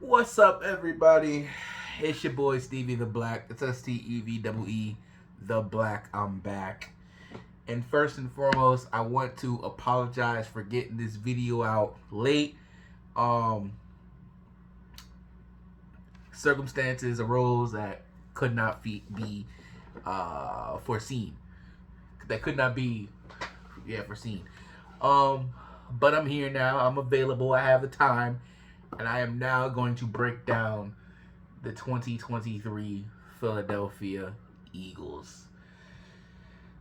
What's up, everybody? It's your boy Stevie the Black. It's STEVEE the Black. I'm back. And first and foremost, I want to apologize for getting this video out late. Um, Circumstances arose that could not be foreseen. That could not be, foreseen. Um, but I'm here now. I'm available. I have the time, and I am now going to break down the 2023 Philadelphia Eagles.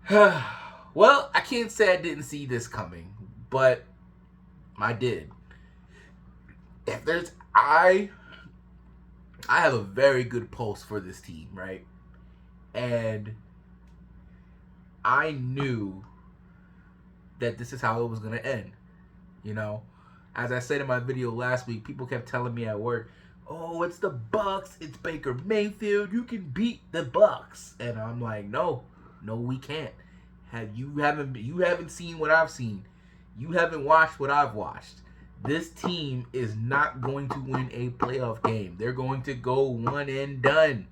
Well, I can't say I didn't see this coming, but I did. If there's I have a very good pulse for this team, right? And I knew that this is how it was going to end. You know, as I said in my video last week, people kept telling me at work, "Oh, it's the Bucks. It's Baker Mayfield. You can beat the Bucks." And I'm like, "No, we can't. You haven't seen what I've seen. You haven't watched what I've watched. This team is not going to win a playoff game. They're going to go one and done."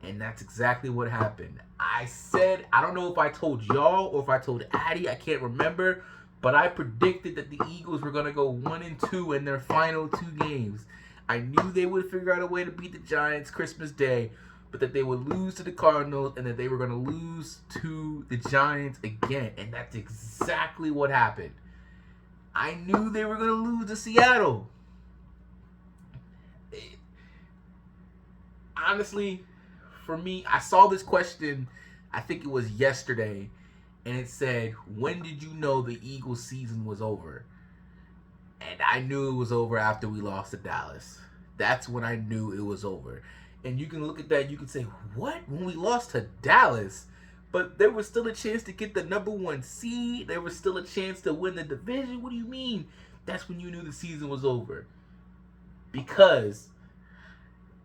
And that's exactly what happened. I said, I don't know if I told y'all or if I told Addie, I can't remember, but I predicted that the Eagles were going to go 1-2 in their final two games. I knew they would figure out a way to beat the Giants Christmas Day, but that they would lose to the Cardinals and that they were going to lose to the Giants again. And that's exactly what happened. I knew they were going to lose to Seattle. Honestly, for me, I saw this question, I think it was yesterday, and it said, "When did you know the Eagles season was over?" And I knew it was over after we lost to Dallas. That's when I knew it was over. And you can look at that, you can say, "What? When we lost to Dallas?" But there was still a chance to get the number one seed. There was still a chance to win the division. What do you mean? That's when you knew the season was over. Because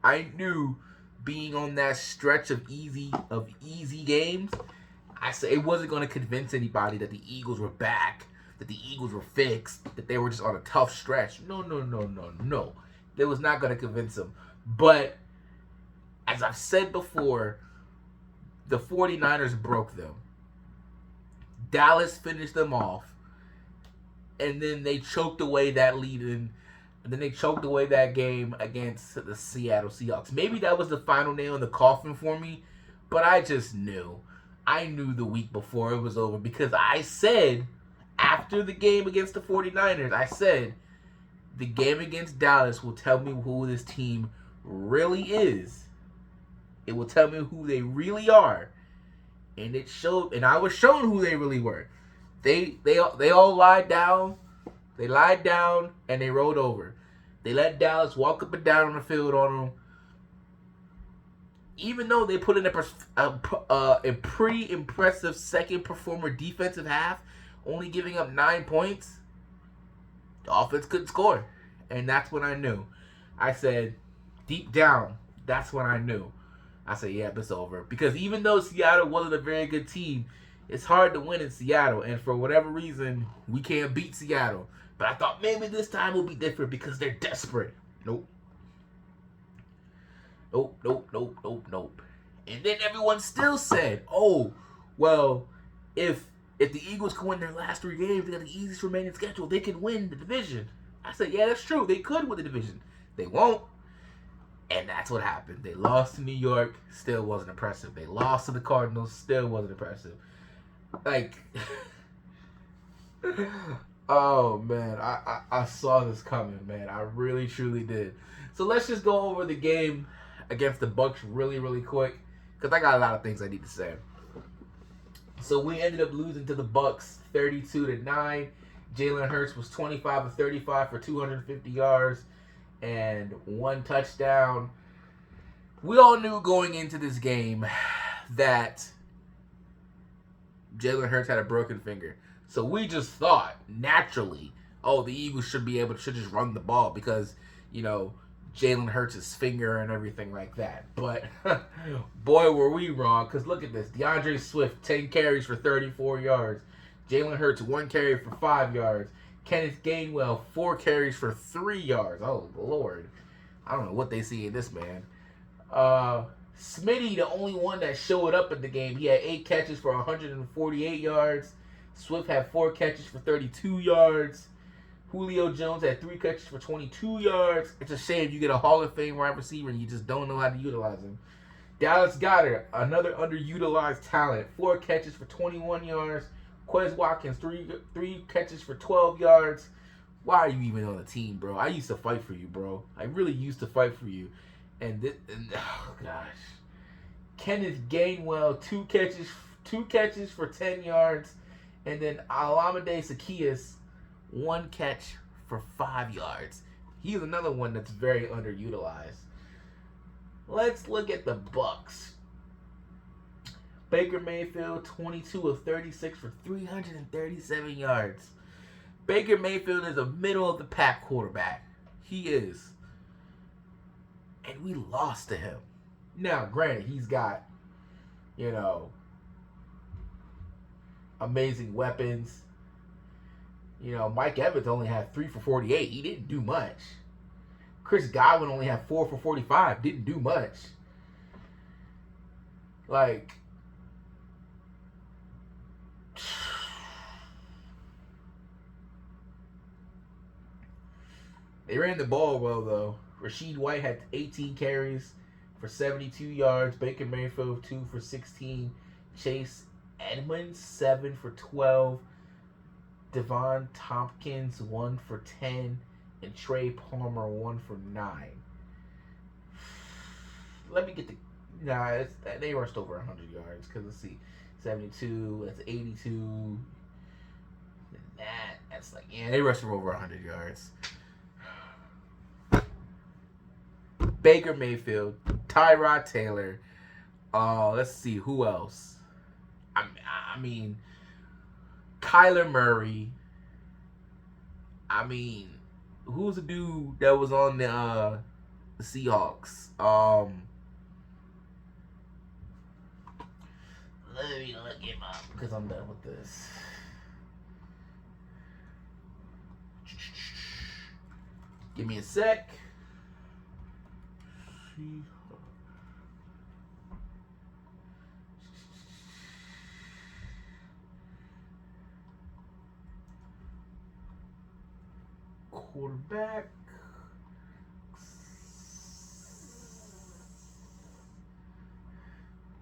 I knew being on that stretch of easy games, I said it wasn't going to convince anybody that the Eagles were back, that the Eagles were fixed, that they were just on a tough stretch. No. It was not going to convince them. But as I've said before, the 49ers broke them. Dallas finished them off. And then they choked away that lead and then they choked away that game against the Seattle Seahawks. Maybe that was the final nail in the coffin for me, but I just knew. I knew the week before it was over because I said, after the game against the 49ers, I said, the game against Dallas will tell me who this team really is. It will tell me who they really are. And it showed, and I was shown who they really were. They all lied down. They lied down and they rolled over. They let Dallas walk up and down on the field on them. Even though they put in a pretty impressive second performer defensive half, only giving up 9 points, the offense couldn't score. And that's when I knew. I said, deep down, that's when I knew. I said, yeah, it's over. Because even though Seattle wasn't a very good team, it's hard to win in Seattle. And for whatever reason, we can't beat Seattle. But I thought maybe this time will be different because they're desperate. Nope. And then everyone still said, "Oh, well, if the Eagles can win their last 3 games, they got the easiest remaining schedule. They can win the division." I said, yeah, that's true. They could win the division. They won't. And that's what happened. They lost to New York. Still wasn't impressive. They lost to the Cardinals. Still wasn't impressive. Like, oh, man. I saw this coming, man. I really, truly did. So let's just go over the game against the Bucks really, really quick. Because I got a lot of things I need to say. So we ended up losing to the Bucks 32-9. Jalen Hurts was 25 of 35 for 250 yards and 1 touchdown. We all knew going into this game that Jalen Hurts had a broken finger. So we just thought, naturally, oh, the Eagles should just run the ball because, Jalen Hurts' finger and everything like that. But, boy, were we wrong. Because look at this. DeAndre Swift, 10 carries for 34 yards. Jalen Hurts, 1 carry for 5 yards. Kenneth Gainwell, 4 carries for 3 yards. Oh, Lord. I don't know what they see in this man. Smitty, the only one that showed up in the game, he had 8 catches for 148 yards. Swift had 4 catches for 32 yards. Julio Jones had 3 catches for 22 yards. It's a shame you get a Hall of Fame wide receiver and you just don't know how to utilize him. Dallas Goedert, another underutilized talent, 4 catches for 21 yards. Quez Watkins, 3 catches for 12 yards. Why are you even on the team, bro? I used to fight for you, bro. I really used to fight for you. And oh gosh, Kenneth Gainwell, 2 catches for 10 yards, and then Olamide Zaccheaus, 1 catch for 5 yards. He's another one that's very underutilized. Let's look at the Bucs. Baker Mayfield, 22 of 36 for 337 yards. Baker Mayfield is a middle-of-the-pack quarterback. He is. And we lost to him. Now, granted, he's got, amazing weapons. Mike Evans only had 3 for 48. He didn't do much. Chris Godwin only had 4 for 45. Didn't do much. They ran the ball well, though. Rashid White had 18 carries for 72 yards. Baker Mayfield, 2 for 16. Chase Edmonds, 7 for 12. Devon Tompkins, 1 for 10. And Trey Palmer, 1 for 9. Let me get the... they rushed over 100 yards. Because, let's see. 72, that's 82. That's they rushed for over 100 yards. Baker Mayfield, Tyrod Taylor. Let's see, who else? I mean, Kyler Murray. Who's the dude that was on the Seahawks? Let me look him up because I'm done with this. Give me a sec. Quarterback.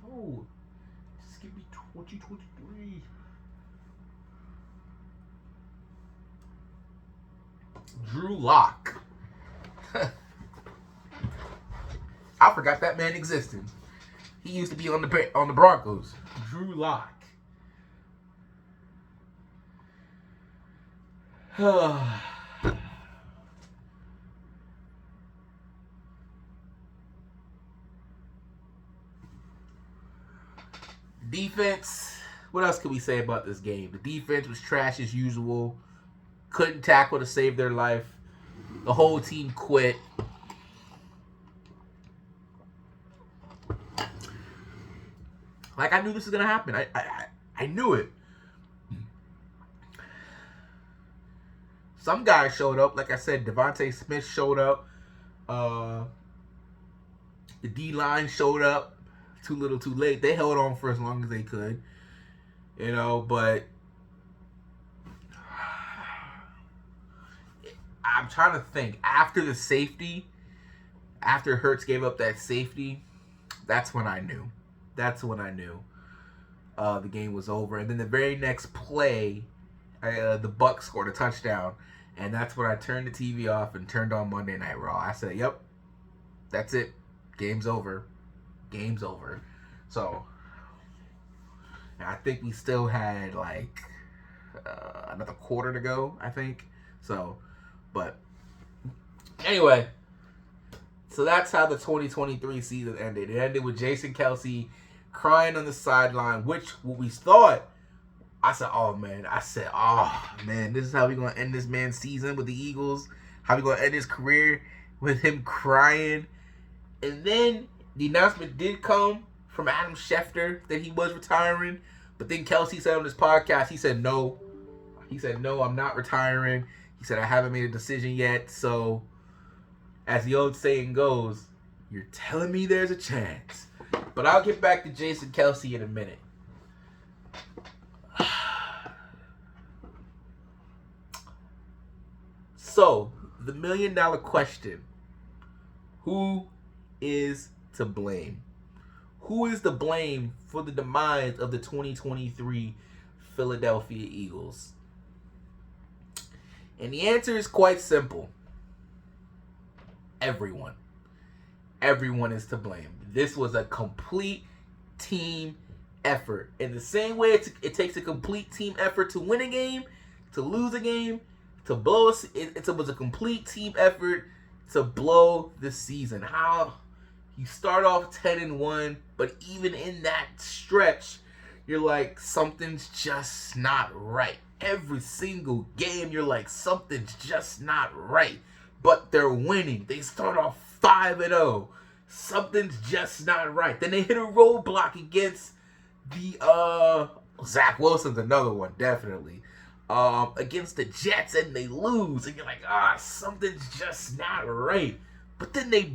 Oh, just give me 2023. Drew Lock. I forgot that man existed. He used to be on the Broncos. Drew Lock. Defense. What else can we say about this game? The defense was trash as usual. Couldn't tackle to save their life. The whole team quit. I knew this was gonna happen. I knew it. Some guys showed up. Like I said, Devontae Smith showed up. The D-line showed up. Too little, too late. They held on for as long as they could. But I'm trying to think. After the safety, after Hurts gave up that safety, that's when I knew. The game was over. And then the very next play, the Bucs scored a touchdown. And that's when I turned the TV off and turned on Monday Night Raw. I said, yep, that's it. Game's over. So, I think we still had another quarter to go, I think. So, but anyway, so that's how the 2023 season ended. It ended with Jason Kelce crying on the sideline, which what we thought, I said, oh man, this is how we're going to end this man's season with the Eagles. How we going to end his career with him crying. And then the announcement did come from Adam Schefter that he was retiring. But then Kelce said on his podcast, he said no. He said, no, I'm not retiring. He said, I haven't made a decision yet. So, as the old saying goes, you're telling me there's a chance. But I'll get back to Jason Kelce in a minute. So, the $1 million question. Who is to blame? Who is to blame for the demise of the 2023 Philadelphia Eagles? And the answer is quite simple. Everyone. Everyone is to blame. This was a complete team effort. In the same way it takes a complete team effort to win a game, to lose a game, to blow us. It was a complete team effort to blow the season. How you start off 10-1, but even in that stretch, you're like, something's just not right. Every single game, you're like, something's just not right. But they're winning. They start off 5-0. Something's just not right. Then they hit a roadblock against the Zach Wilson's another one, definitely. Against the Jets, and they lose, and you're like, something's just not right. But then they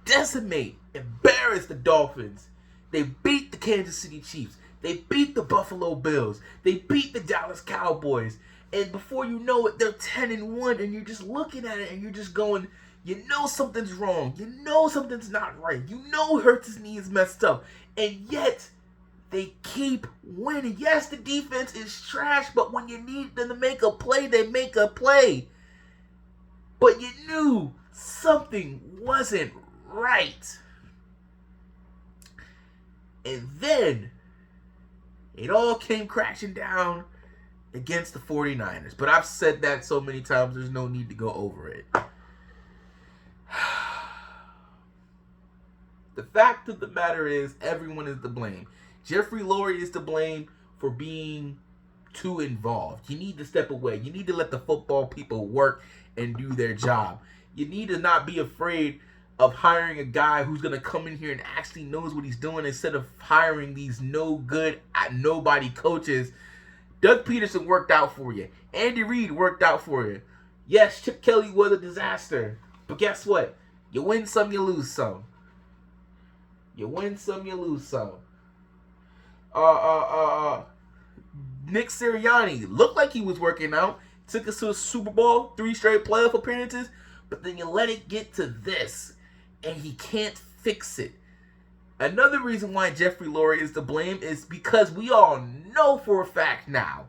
decimate, embarrass the Dolphins. They beat the Kansas City Chiefs. They beat the Buffalo Bills. They beat the Dallas Cowboys. And before you know it, they're 10-1, and you're just looking at it, and you're just going, you know something's wrong. You know something's not right. You know Hurts' knee is messed up. And yet, they keep winning. Yes, the defense is trash, but when you need them to make a play, they make a play. But you knew something wasn't right. And then it all came crashing down against the 49ers. But I've said that so many times, there's no need to go over it. The fact of the matter is, everyone is to blame. Jeffrey Lurie is to blame for being too involved. You need to step away. You need to let the football people work and do their job. You need to not be afraid of hiring a guy who's going to come in here and actually knows what he's doing, instead of hiring these no good, nobody coaches. Doug Peterson worked out for you. Andy Reid worked out for you. Yes, Chip Kelly was a disaster. But guess what? You win some, you lose some. You win some, you lose some. Nick Sirianni looked like he was working out. Took us to a Super Bowl, 3 straight playoff appearances. But then you let it get to this, and he can't fix it. Another reason why Jeffrey Lurie is to blame is because we all know for a fact now,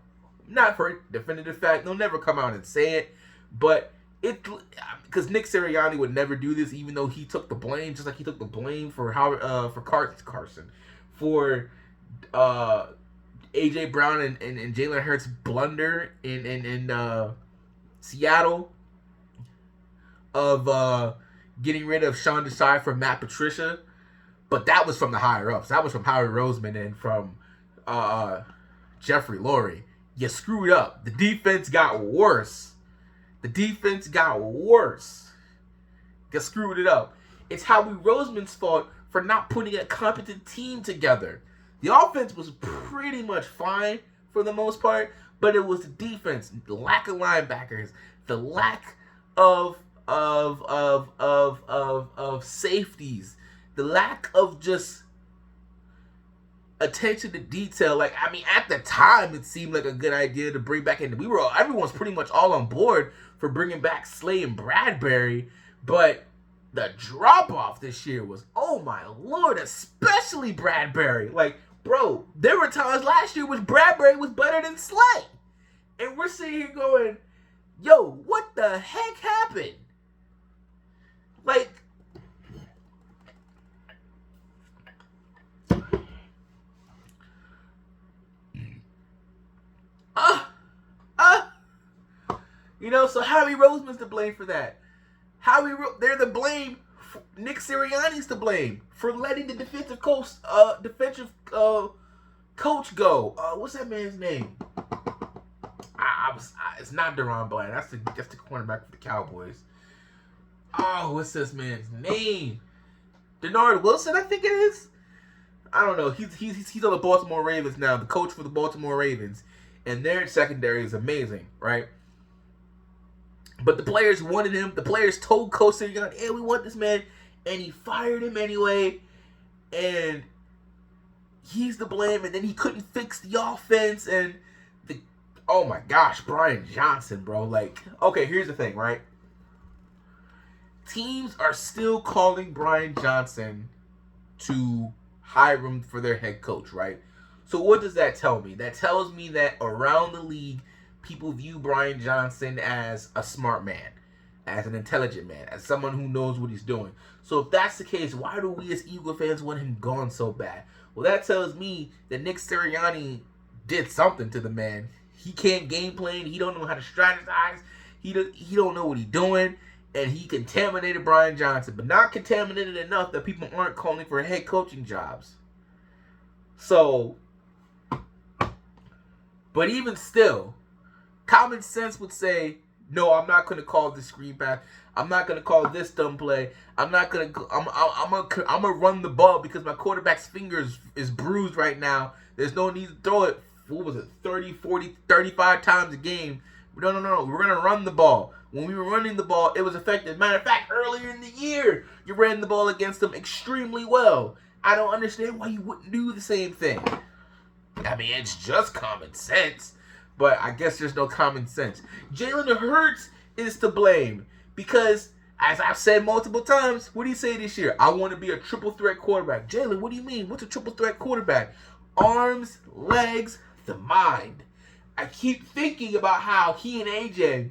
not for a definitive fact, they'll never come out and say it, but because Nick Sirianni would never do this, even though he took the blame, just like he took the blame for Carson, for AJ Brown and Jalen Hurts' blunder in Seattle of getting rid of Sean Desai for Matt Patricia. But that was from the higher ups. That was from Howie Roseman and from Jeffrey Lurie. You screwed up. The defense got worse. You screwed it up. It's Howie Roseman's fault for not putting a competent team together. The offense was pretty much fine for the most part, but it was the defense, the lack of linebackers, the lack of safeties, the lack of just attention to detail. Like, I mean, at the time, it seemed like a good idea to bring back in. Everyone's pretty much all on board for bringing back Slay and Bradbury, but the drop off this year was, oh my lord, especially Bradbury. Like, bro, there were times last year which Bradbury was better than Slay, and we're sitting here going, yo, what the heck happened? Like, so Howie Roseman's to blame for that. They're to blame. Nick Sirianni's to blame for letting the defensive coach go. What's that man's name? It's not Deron Bland. That's the cornerback for the Cowboys. Oh, what's this man's name? Denard Wilson, I think it is. I don't know. He's on the Baltimore Ravens now, the coach for the Baltimore Ravens. and their secondary is amazing, right? But the players wanted him. The players told Coach Sirianni, "Hey, we want this man," and he fired him anyway. And he's to blame. And then he couldn't fix the offense. And oh my gosh, Brian Johnson, bro. Like, okay, here's the thing, right? Teams are still calling Brian Johnson to hire him for their head coach, right? So what does that tell me? That tells me that around the league, people view Brian Johnson as a smart man, as an intelligent man, as someone who knows what he's doing. So if that's the case, why do we as Eagle fans want him gone so bad? Well, that tells me that Nick Sirianni did something to the man. He can't game plan. He don't know how to strategize. He don't know what he's doing. And he contaminated Brian Johnson, but not contaminated enough that people aren't calling for head coaching jobs. So, but even still, common sense would say, no, I'm not going to call this screen pass. I'm not going to call this dumb play. I'm going to run the ball because my quarterback's finger is bruised right now. There's no need to throw it, what was it, 30, 40, 35 times a game. No. We're going to run the ball. When we were running the ball, it was effective. Matter of fact, earlier in the year, you ran the ball against them extremely well. I don't understand why you wouldn't do the same thing. I mean, it's just common sense, but I guess there's no common sense. Jalen Hurts is to blame because, as I've said multiple times, what did he say this year? I want to be a triple threat quarterback. Jalen, what do you mean? What's a triple threat quarterback? Arms, legs, the mind. I keep thinking about how he and AJ,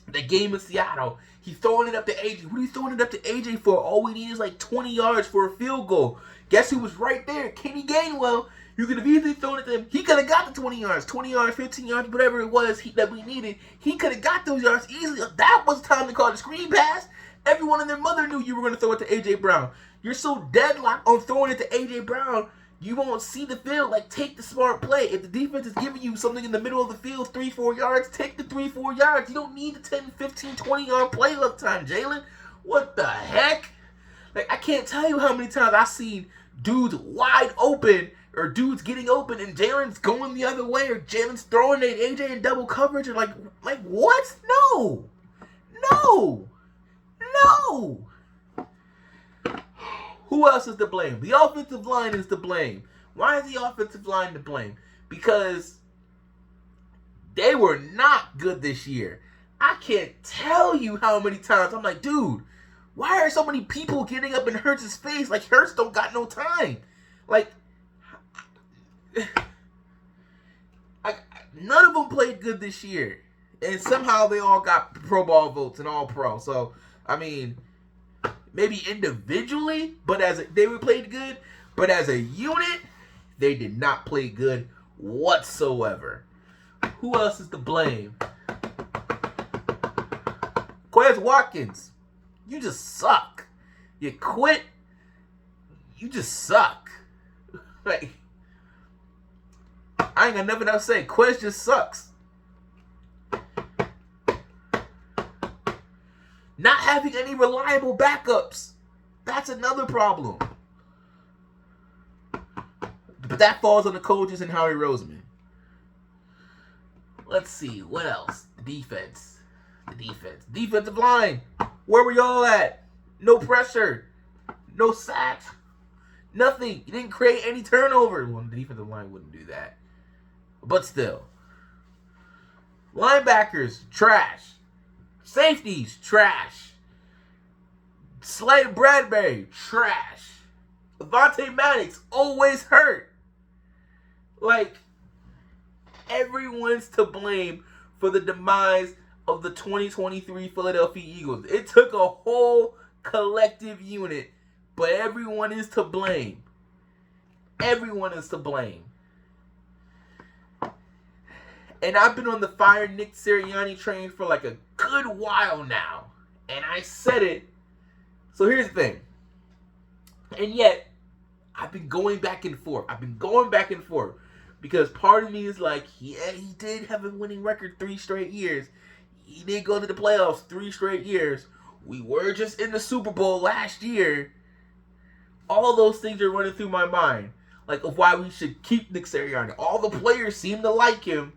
the game in Seattle, he's throwing it up to AJ. What are you throwing it up to AJ for? All we need is like 20 yards for a field goal. Guess who was right there? Kenny Gainwell. You could have easily thrown it to him. He could have got the 20 yards, 15 yards, whatever it was that we needed. He could have got those yards easily. That was time to call the screen pass. Everyone and their mother knew you were going to throw it to AJ Brown. You're so deadlocked on throwing it to AJ Brown, you won't see the field. Like, take the smart play. If the defense is giving you something in the middle of the field, 3-4 yards, take the 3-4 yards. You don't need the 10, 15, 20-yard play all the time, Jalen. What the heck? Like, I can't tell you how many times I've seen dudes wide open or dudes getting open and Jalen's going the other way or Jalen's throwing at AJ in double coverage and like what? No. Who else is to blame? The offensive line is to blame. Why is the offensive line to blame? Because they were not good this year. I can't tell you how many times I'm like, dude, why are so many people getting up in Hurts' face? Like, Hurts don't got no time. Like, none of them played good this year. And somehow they all got Pro Bowl votes and all pro. So, I mean, maybe individually, they were played good. But as a unit, they did not play good whatsoever. Who else is to blame? Quez Watkins. You just suck. You quit. You just suck. Like, I ain't got nothing else to say. Quez just sucks. Not having any reliable backups. That's another problem. But that falls on the coaches and Howie Roseman. Let's see. What else? The defense. Defensive line. Where were y'all at? No pressure. No sacks. Nothing. You didn't create any turnover. Well, the defensive line wouldn't do that. But still. Linebackers, trash. Safeties, trash. Slade Bradbury, trash. Avonte Maddox, always hurt. Like, everyone's to blame for the demise of the 2023 Philadelphia Eagles. It took a whole collective unit, but everyone is to blame. Everyone is to blame. And I've been on the fire Nick Sirianni train for like a good while now. And I said it. So here's the thing. And yet, I've been going back and forth. Because part of me is like, yeah, he did have a winning record 3 straight years. He did go to the playoffs 3 straight years. We were just in the Super Bowl last year. All those things are running through my mind. like of why we should keep Nick Sirianni. All the players seem to like him.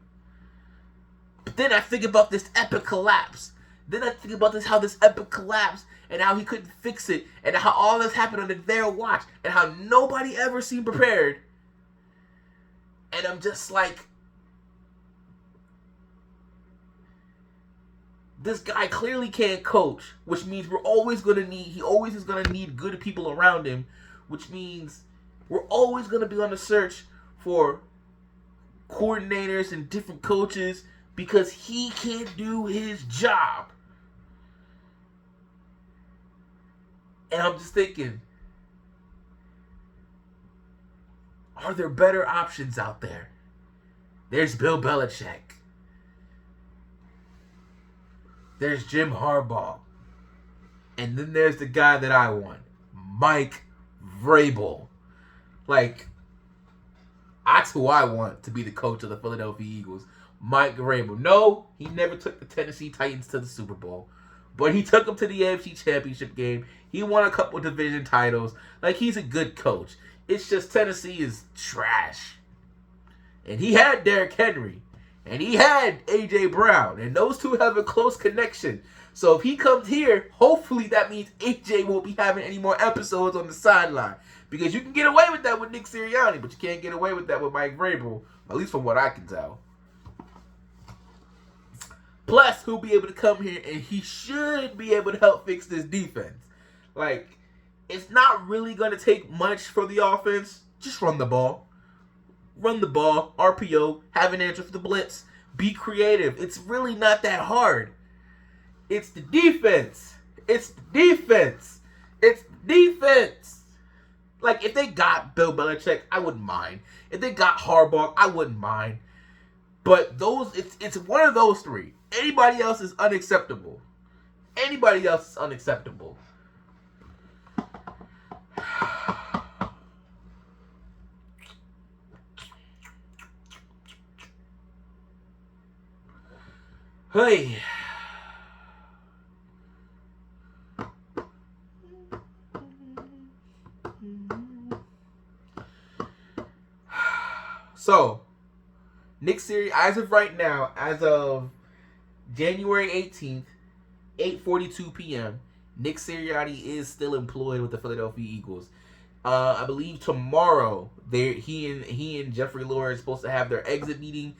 But then I think about this epic collapse. Then I think about how this epic collapse and how he couldn't fix it and how all this happened under their watch and how nobody ever seemed prepared. And I'm just like, this guy clearly can't coach, which means he always is going to need good people around him, which means we're always going to be on the search for coordinators and different coaches because he can't do his job. And I'm just thinking, are there better options out there? There's Bill Belichick. There's Jim Harbaugh. And then there's the guy that I want, Mike Vrabel. Like, that's who I want to be the coach of the Philadelphia Eagles. Mike Vrabel. No, he never took the Tennessee Titans to the Super Bowl. But he took them to the AFC Championship game. He won a couple division titles. Like, he's a good coach. It's just Tennessee is trash. And he had Derrick Henry. And he had A.J. Brown. And those two have a close connection. So if he comes here, hopefully that means A.J. won't be having any more episodes on the sideline. Because you can get away with that with Nick Sirianni, but you can't get away with that with Mike Vrabel. At least from what I can tell. Plus, he'll be able to come here and he should be able to help fix this defense. Like, it's not really going to take much for the offense. Just run the ball. Run the ball, RPO, have an answer for the blitz. Be creative. It's really not that hard. It's the defense. It's the defense. It's the defense. Like, if they got Bill Belichick, I wouldn't mind. If they got Harbaugh, I wouldn't mind. But it's one of those three. Anybody else is unacceptable. Anybody else is unacceptable. Hey. So, Nick Sirianni, as of right now, as of January 18th, 8:42 p.m., Nick Sirianni is still employed with the Philadelphia Eagles. I believe tomorrow, he and Jeffrey Lurie are supposed to have their exit meeting.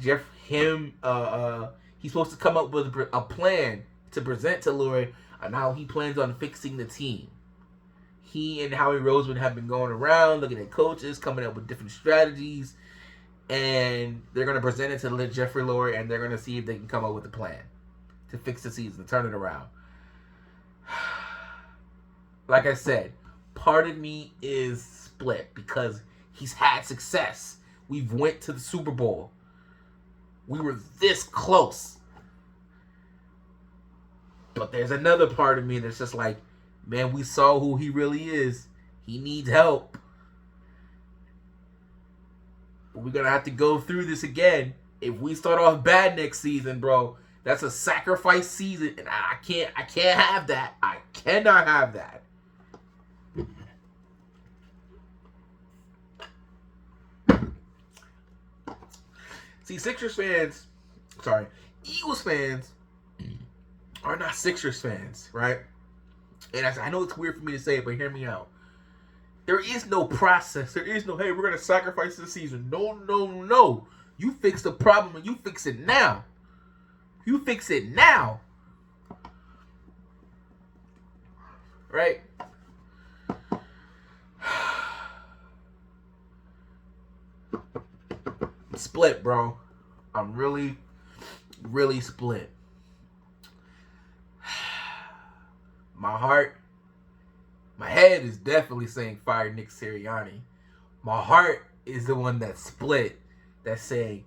He's supposed to come up with a plan to present to Lurie on how he plans on fixing the team. He and Howie Roseman have been going around looking at coaches, coming up with different strategies, and they're going to present it to Jeffrey Lurie, and they're going to see if they can come up with a plan to fix the season, to turn it around. Like I said, part of me is split because he's had success. We've went to the Super Bowl. We were this close. But there's another part of me that's just like, man, we saw who he really is. He needs help. We're going to have to go through this again. If we start off bad next season, bro, that's a sacrifice season. And I can't have that. I cannot have that. See, Eagles fans are not Sixers fans, right? And I know it's weird for me to say it, but hear me out. There is no process. There is no, hey, we're going to sacrifice the season. No. You fix the problem and you fix it now. You fix it now. Right? Split, bro. I'm really, really split. My head is definitely saying fire Nick Sirianni. My heart is the one that's split, that's saying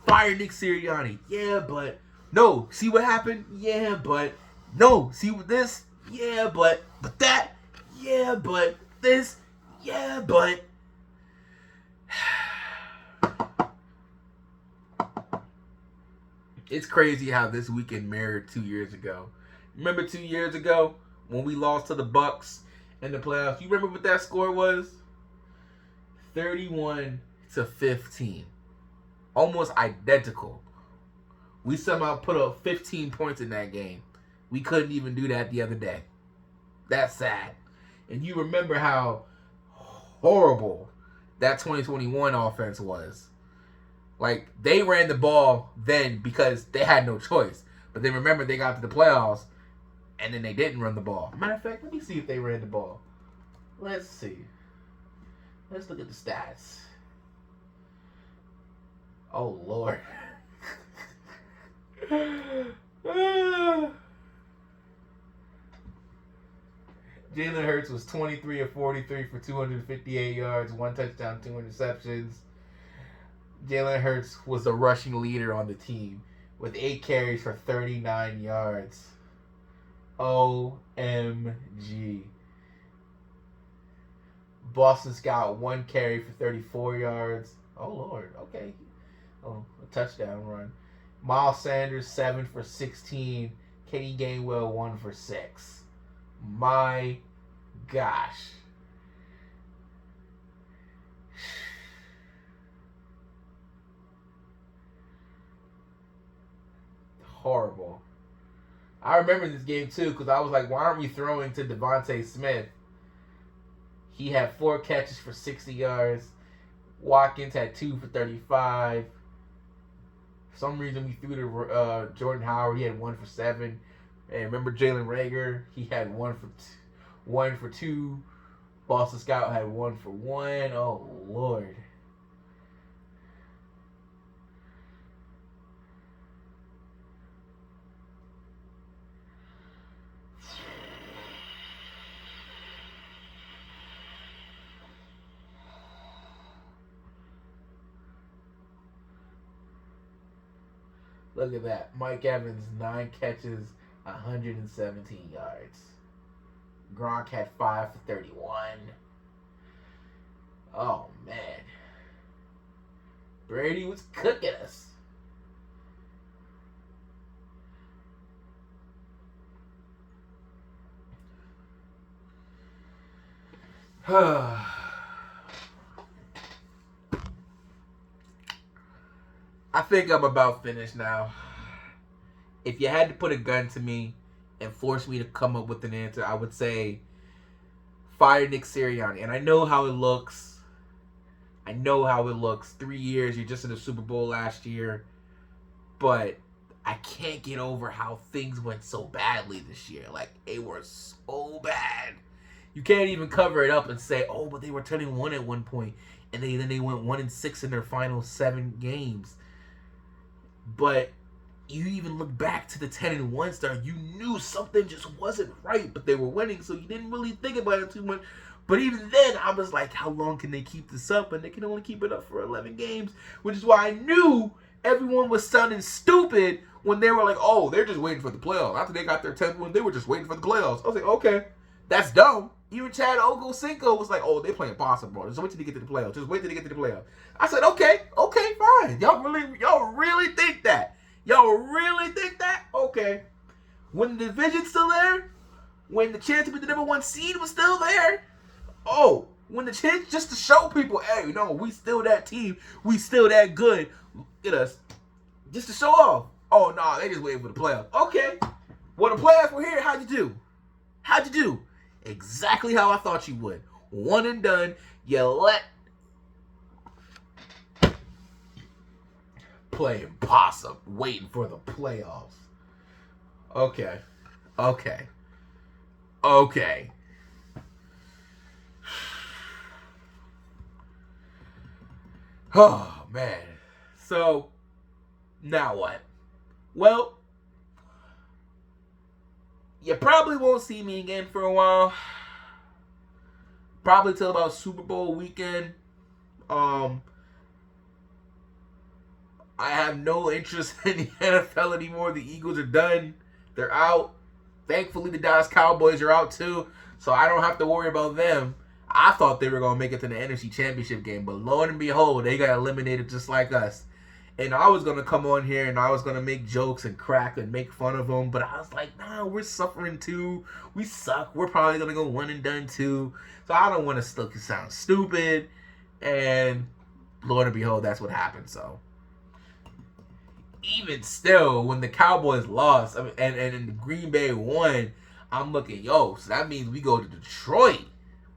fire Nick Sirianni. Yeah, but no. See what happened? Yeah, but no. See what this? Yeah, but that? Yeah, but this? Yeah, but. It's crazy how this weekend mirrored 2 years ago. Remember 2 years ago when we lost to the Bucks in the playoffs? You remember what that score was? 31-15. Almost identical. We somehow put up 15 points in that game. We couldn't even do that the other day. That's sad. And you remember how horrible that 2021 offense was. Like, they ran the ball then because they had no choice. But then remember, they got to the playoffs, and then they didn't run the ball. Matter of fact, let me see if they ran the ball. Let's see. Let's look at the stats. Oh, Lord. Jalen Hurts was 23 of 43 for 258 yards, 1 touchdown, 2 interceptions. Jalen Hurts was the rushing leader on the team with 8 carries for 39 yards. OMG. Boston Scott 1 carry for 34 yards. Oh, Lord. Okay. Oh, a touchdown run. Miles Sanders 7 for 16. Kenny Gainwell 1 for 6. My gosh. Horrible. I remember this game too because I was like, why aren't we throwing to Devontae Smith? He had 4 catches for 60 yards. Watkins had 2 for 35. For some reason, we threw to Jordan Howard. He had 1 for 7. And remember Jalen Reagor? He had 1 for 2. Boston Scott had 1 for 1. Oh, Lord. Look at that. Mike Evans, 9 catches, 117 yards. Gronk had 5 for 31. Oh, man. Brady was cooking us. I think I'm about finished now. If you had to put a gun to me and force me to come up with an answer, I would say fire Nick Sirianni. And I know how it looks. 3 years, you're just in the Super Bowl last year. But I can't get over how things went so badly this year. Like, they were so bad. You can't even cover it up and say, oh, but they were turning 1 at one point. And then they went 1-6 in their final 7 games. But you even look back to the 10-1 start, you knew something just wasn't right, but they were winning, so you didn't really think about it too much. But even then, I was like, how long can they keep this up? And they can only keep it up for 11 games, which is why I knew everyone was sounding stupid when they were like, oh, they're just waiting for the playoffs. After they got their 10th win, they were just waiting for the playoffs. I was like, okay, that's dumb. Even Chad Ochocinco was like, oh, they're playing possum, bro. Just wait till they get to the playoffs. Just wait till they get to the playoffs. I said, okay, fine. Y'all really think that? Y'all really think that? Okay. When the division's still there, when the chance to be the number 1 seed was still there, oh, when the chance just to show people, hey, no, we still that team, we still that good. Look at us. Just to show off. Oh, no, they just waiting for the playoffs. Okay. Well, the playoffs were here. How'd you do? Exactly how I thought you would. 1 and done. You let playing possum, waiting for the playoffs. Okay. Oh, man. So, now what? Well, you probably won't see me again for a while. Probably till about Super Bowl weekend. I have no interest in the NFL anymore. The Eagles are done. They're out. Thankfully, the Dallas Cowboys are out too, so I don't have to worry about them. I thought they were going to make it to the NFC Championship game, but lo and behold, they got eliminated just like us. And I was going to come on here and I was going to make jokes and crack and make fun of them, but I was like, nah, we're suffering too. We suck. We're probably going to go 1 and done too. So I don't want to sound stupid. And Lord and behold, that's what happened. So even still, when the Cowboys lost, and Green Bay won, I'm looking, yo, so that means we go to Detroit.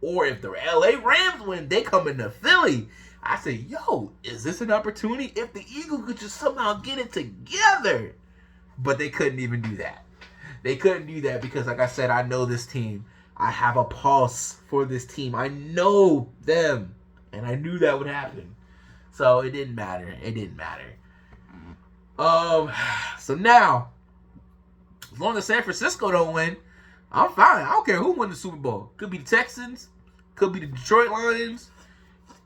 Or if the LA Rams win, they come into Philly. I say, yo, is this an opportunity? If the Eagles could just somehow get it together. But they couldn't even do that. They couldn't do that because, like I said, I know this team. I have a pulse for this team. I know them. And I knew that would happen. So it didn't matter. It didn't matter. So now, as long as San Francisco don't win, I'm fine. I don't care who wins the Super Bowl. Could be the Texans, could be the Detroit Lions,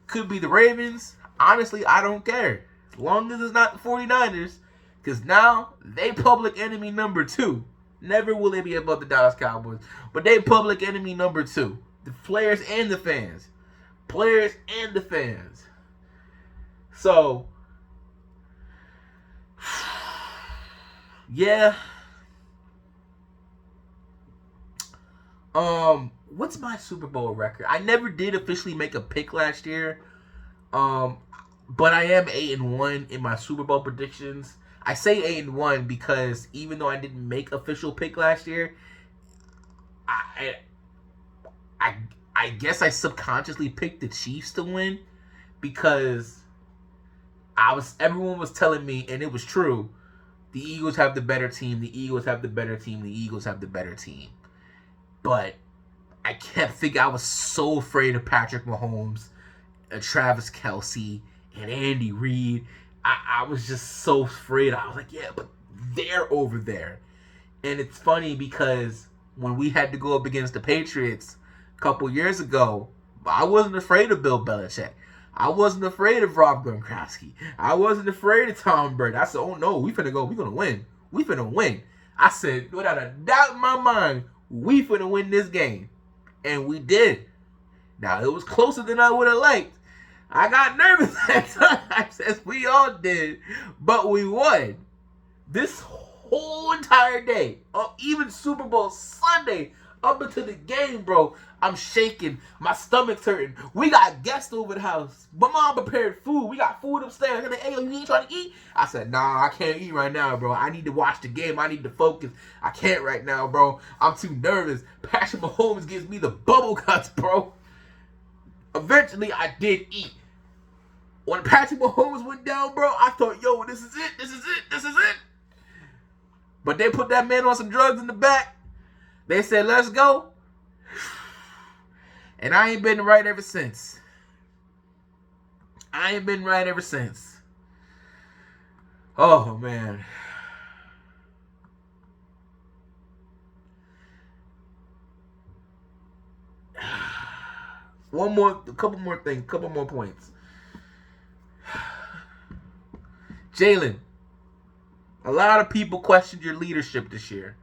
could be the Ravens. Honestly, I don't care. As long as it's not the 49ers, because now they public enemy number 2. Never will they be above the Dallas Cowboys, but they public enemy number 2. The players and the fans. Players and the fans. So, yeah. What's my Super Bowl record? I never did officially make a pick last year. But I am 8-1 in my Super Bowl predictions. I say 8-1 because even though I didn't make official pick last year, I guess I subconsciously picked the Chiefs to win because everyone was telling me, and it was true, the Eagles have the better team, the Eagles have the better team, the Eagles have the better team. But I kept thinking, I was so afraid of Patrick Mahomes, Travis Kelce, and Andy Reid. I was just so afraid. I was like, yeah, but they're over there. And it's funny because when we had to go up against the Patriots a couple years ago, I wasn't afraid of Bill Belichick. I wasn't afraid of Rob Gronkowski. I wasn't afraid of Tom Brady. I said, oh no, we finna go. We gonna win. We finna win. I said, without a doubt in my mind, we finna win this game. And we did. Now, it was closer than I would have liked. I got nervous at times, as we all did. But we won. This whole entire day, even Super Bowl Sunday, up until the game, bro, I'm shaking. My stomach's hurting. We got guests over the house. My mom prepared food. We got food upstairs. And hey, you ain't trying to eat? I said, nah, I can't eat right now, bro. I need to watch the game. I need to focus. I can't right now, bro. I'm too nervous. Patrick Mahomes gives me the bubble guts, bro. Eventually, I did eat. When Patrick Mahomes went down, bro, I thought, yo, this is it. This is it. This is it. But they put that man on some drugs in the back. They said, let's go. And I ain't been right ever since. I ain't been right ever since. Oh, man. A couple more points. Jalen, a lot of people questioned your leadership this year.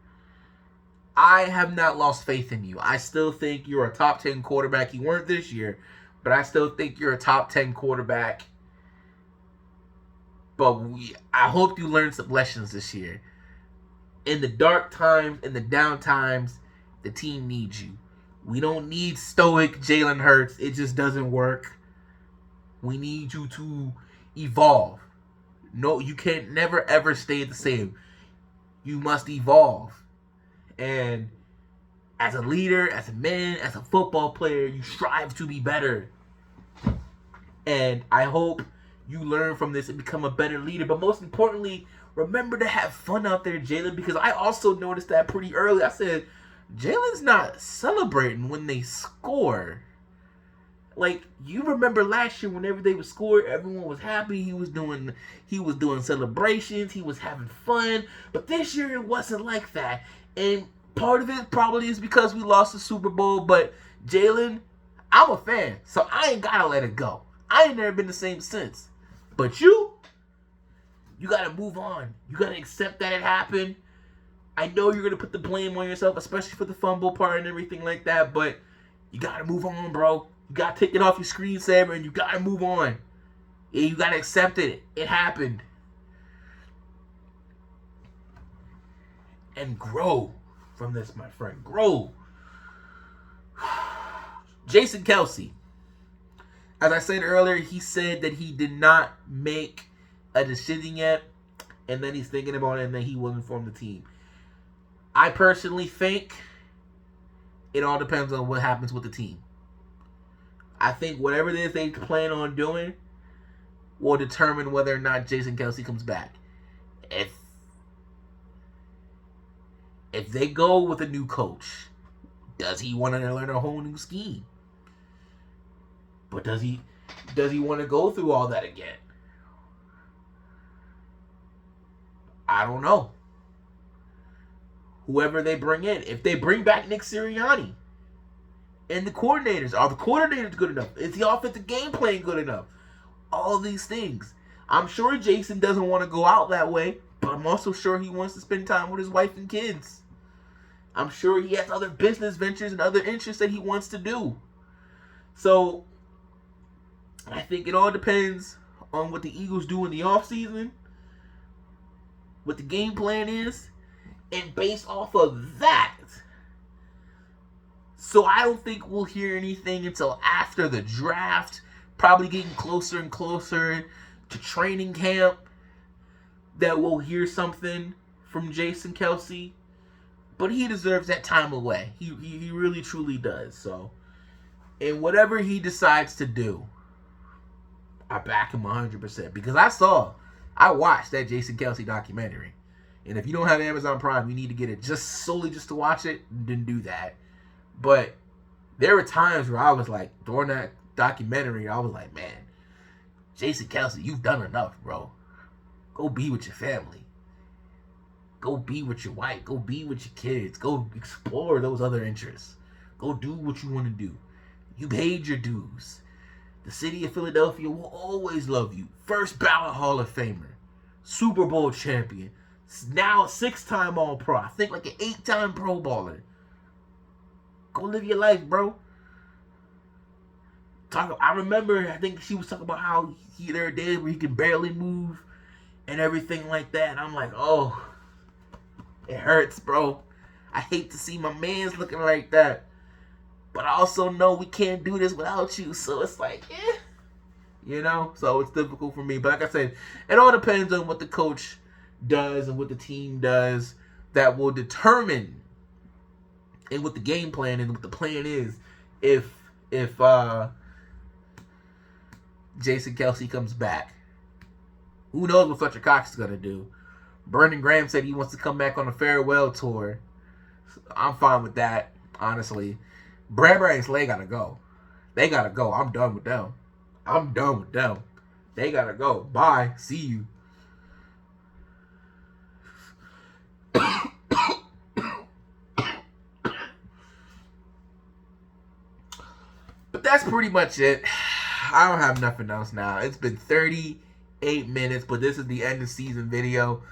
I have not lost faith in you. I still think you're a top 10 quarterback. You weren't this year, but I still think you're a top 10 quarterback. But I hope you learned some lessons this year. In the dark times, in the down times, the team needs you. We don't need stoic Jalen Hurts. It just doesn't work. We need you to evolve. No, you can't never ever stay the same. You must evolve. And as a leader, as a man, as a football player, you strive to be better. And I hope you learn from this and become a better leader. But most importantly, remember to have fun out there, Jalen, because I also noticed that pretty early. I said, Jalen's not celebrating when they score. Like, you remember last year whenever they would score, everyone was happy. He was doing celebrations. He was having fun. But this year it wasn't like that. And part of it probably is because we lost the Super Bowl. But Jalen, I'm a fan, so I ain't gotta let it go. I ain't never been the same since. But you gotta move on. You gotta accept that it happened. I know you're gonna put the blame on yourself, especially for the fumble part and everything like that. But you gotta move on, bro. You gotta take it off your screensaver and you gotta move on. Yeah, you gotta accept it. It happened. And grow from this, my friend. Grow. Jason Kelce. as I said earlier, he said that he did not make a decision yet, and then he's thinking about it, and then he will inform the team. I personally think it all depends on what happens with the team. I think whatever it is they plan on doing will determine whether or not Jason Kelce comes back. If they go with a new coach, does he want to learn a whole new scheme? But does he want to go through all that again? I don't know. Whoever they bring in, if they bring back Nick Sirianni and the coordinators, are the coordinators good enough? Is the offensive game plan good enough? All these things. I'm sure Jason doesn't want to go out that way, but I'm also sure he wants to spend time with his wife and kids. I'm sure he has other business ventures and other interests that he wants to do. So, I think it all depends on what the Eagles do in the offseason, what the game plan is, and based off of that. So I don't think we'll hear anything until after the draft, probably getting closer and closer to training camp, that we'll hear something from Jason Kelce. But he deserves that time away. He really truly does. So, and whatever he decides to do, I back him 100%. Because I watched that Jason Kelce documentary. And if you don't have Amazon Prime, you need to get it just to watch it. Then do that. But there were times where I was like, during that documentary, I was like, man, Jason Kelce, you've done enough, bro. Go be with your family. Go be with your wife. Go be with your kids. Go explore those other interests. Go do what you want to do. You paid your dues. The city of Philadelphia will always love you. First ballot Hall of Famer. Super Bowl champion. Now 6-time All-Pro. I think like an 8-time Pro Bowler. Go live your life, bro. I remember, I think she was talking about how there are days where he can barely move and everything like that. And I'm like, oh, it hurts, bro. I hate to see my mans looking like that. But I also know we can't do this without you. So it's like, you know? So it's difficult for me. But like I said, it all depends on what the coach does and what the team does that will determine, and what the game plan and what the plan is, if Jason Kelce comes back. Who knows what Fletcher Cox is going to do. Brandon Graham said he wants to come back on a farewell tour. I'm fine with that, honestly. Bradbury and Slay got to go. They got to go. I'm done with them. They got to go. Bye. See you. But that's pretty much it. I don't have nothing else now. It's been 38 minutes, but this is the end of season video.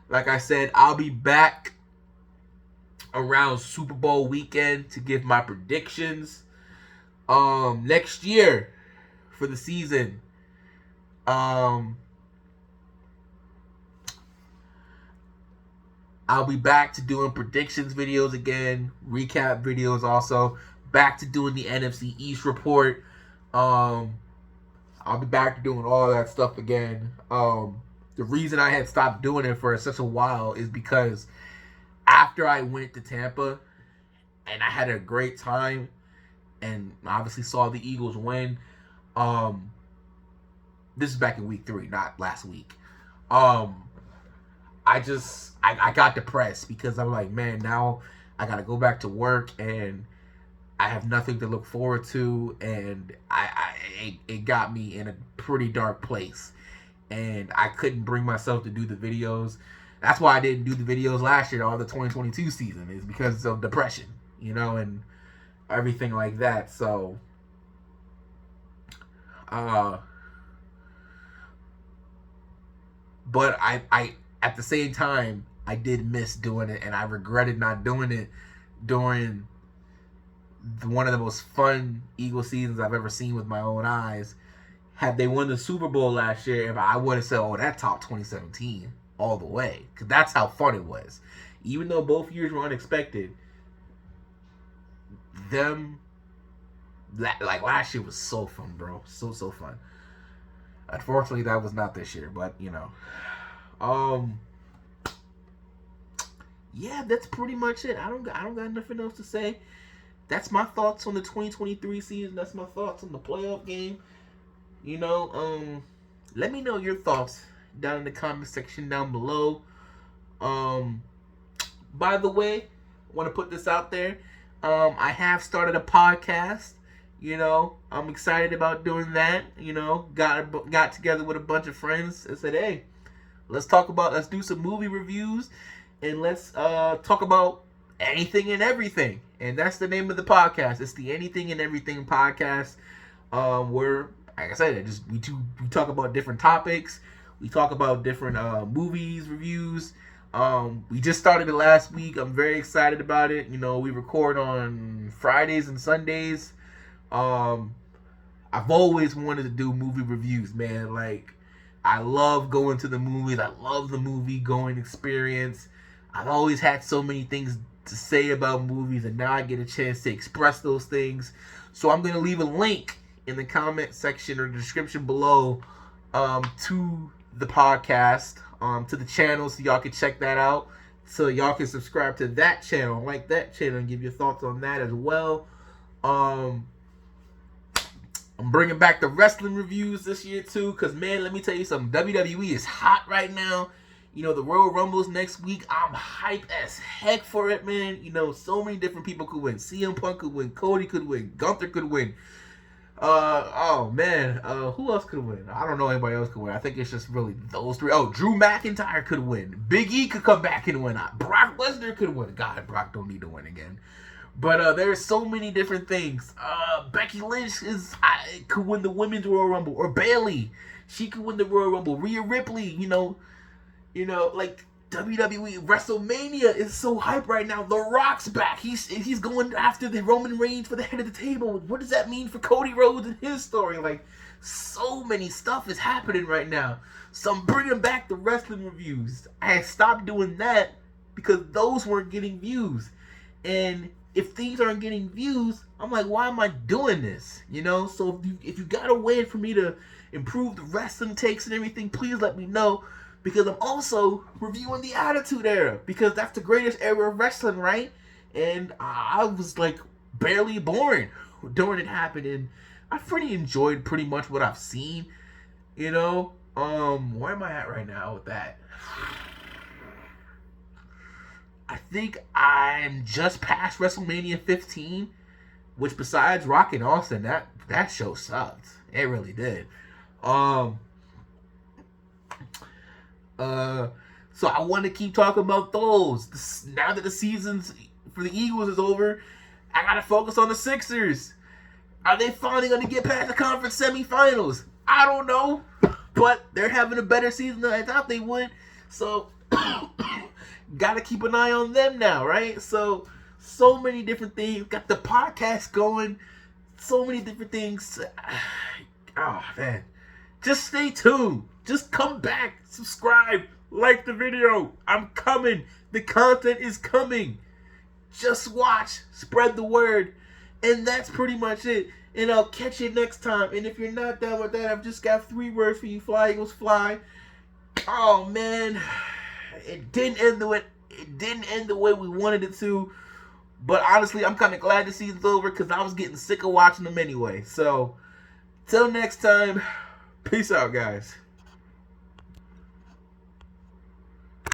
Like I said, I'll be back around Super Bowl weekend to give my predictions. Next year for the season. I'll be back to doing predictions videos again, recap videos also. Back to doing the NFC East report. I'll be back to doing all that stuff again. The reason I had stopped doing it for such a while is because after I went to Tampa and I had a great time and obviously saw the Eagles win. This is back in week 3, not last week. I got depressed because I'm like, man, now I got to go back to work and I have nothing to look forward to, and it got me in a pretty dark place, and I couldn't bring myself to do the videos. That's why I didn't do the videos last year or the 2022 season, is because of depression, you know, and everything like that. So, but I at the same time, I did miss doing it, and I regretted not doing it during one of the most fun Eagles seasons I've ever seen with my own eyes. Had they won the Super Bowl last year, I would have said, oh, that top 2017 all the way. Because that's how fun it was. Even though both years were unexpected, them Like last year was so fun, bro. So fun. Unfortunately, that was not this year, but yeah, that's pretty much it. I don't got nothing else to say. That's my thoughts on the 2023 season. That's my thoughts on the playoff game. Let me know your thoughts down in the comment section down below. By the way, I want to put this out there. I have started a podcast. I'm excited about doing that. Got together with a bunch of friends and said, hey, let's do some movie reviews, and let's talk about anything and everything. And that's the name of the podcast. It's the Anything and Everything podcast. Where, like I said, we talk about different topics. We talk about different movies, reviews. We just started it last week. I'm very excited about it. We record on Fridays and Sundays. I've always wanted to do movie reviews, man. Like, I love going to the movies. I love the movie going experience. I've always had so many things to say about movies, and now I get a chance to express those things. So I'm going to leave a link in the comment section or the description below to the podcast, to the channel, so y'all can check that out. So y'all can subscribe to that channel, like that channel, and give your thoughts on that as well. I'm bringing back the wrestling reviews this year too, because, man, let me tell you something. WWE is hot right now. The Royal Rumble's next week. I'm hyped as heck for it, man. So many different people could win. CM Punk could win. Cody could win. Gunther could win. Oh, man. Who else could win? I don't know anybody else could win. I think it's just really those three. Oh, Drew McIntyre could win. Big E could come back and win. Brock Lesnar could win. God, Brock don't need to win again. But there's so many different things. Becky Lynch could win the Women's Royal Rumble. Or Bayley. She could win the Royal Rumble. Rhea Ripley, like WWE WrestleMania is so hype right now. The Rock's back. He's going after the Roman Reigns for the head of the table. What does that mean for Cody Rhodes and his story? Like, so many stuff is happening right now. So I'm bringing back the wrestling reviews. I stopped doing that because those weren't getting views. And if things aren't getting views, I'm like, why am I doing this? So if you got a way for me to improve the wrestling takes and everything, please let me know. Because I'm also reviewing the Attitude Era. Because that's the greatest era of wrestling, right? And I was like barely born during it happened. And I pretty enjoyed pretty much what I've seen. Where am I at right now with that? I think I'm just past WrestleMania 15. Which, besides Rock and Austin, that show sucked. It really did. So I want to keep talking about those. Now that the seasons for the Eagles is over, I gotta focus on the Sixers. Are they finally gonna get past the conference semifinals? I don't know, but they're having a better season than I thought they would. So gotta keep an eye on them now, right? So many different things. Got the podcast going. So many different things. Oh man, just stay tuned. Just come back, subscribe, like the video. I'm coming. The content is coming. Just watch, spread the word. And that's pretty much it. And I'll catch you next time. And if you're not done with that, I've just got 3 words for you. Fly, Eagles, fly. Oh, man. It didn't end the way we wanted it to. But honestly, I'm kind of glad the season's over because I was getting sick of watching them anyway. So, till next time, peace out, guys.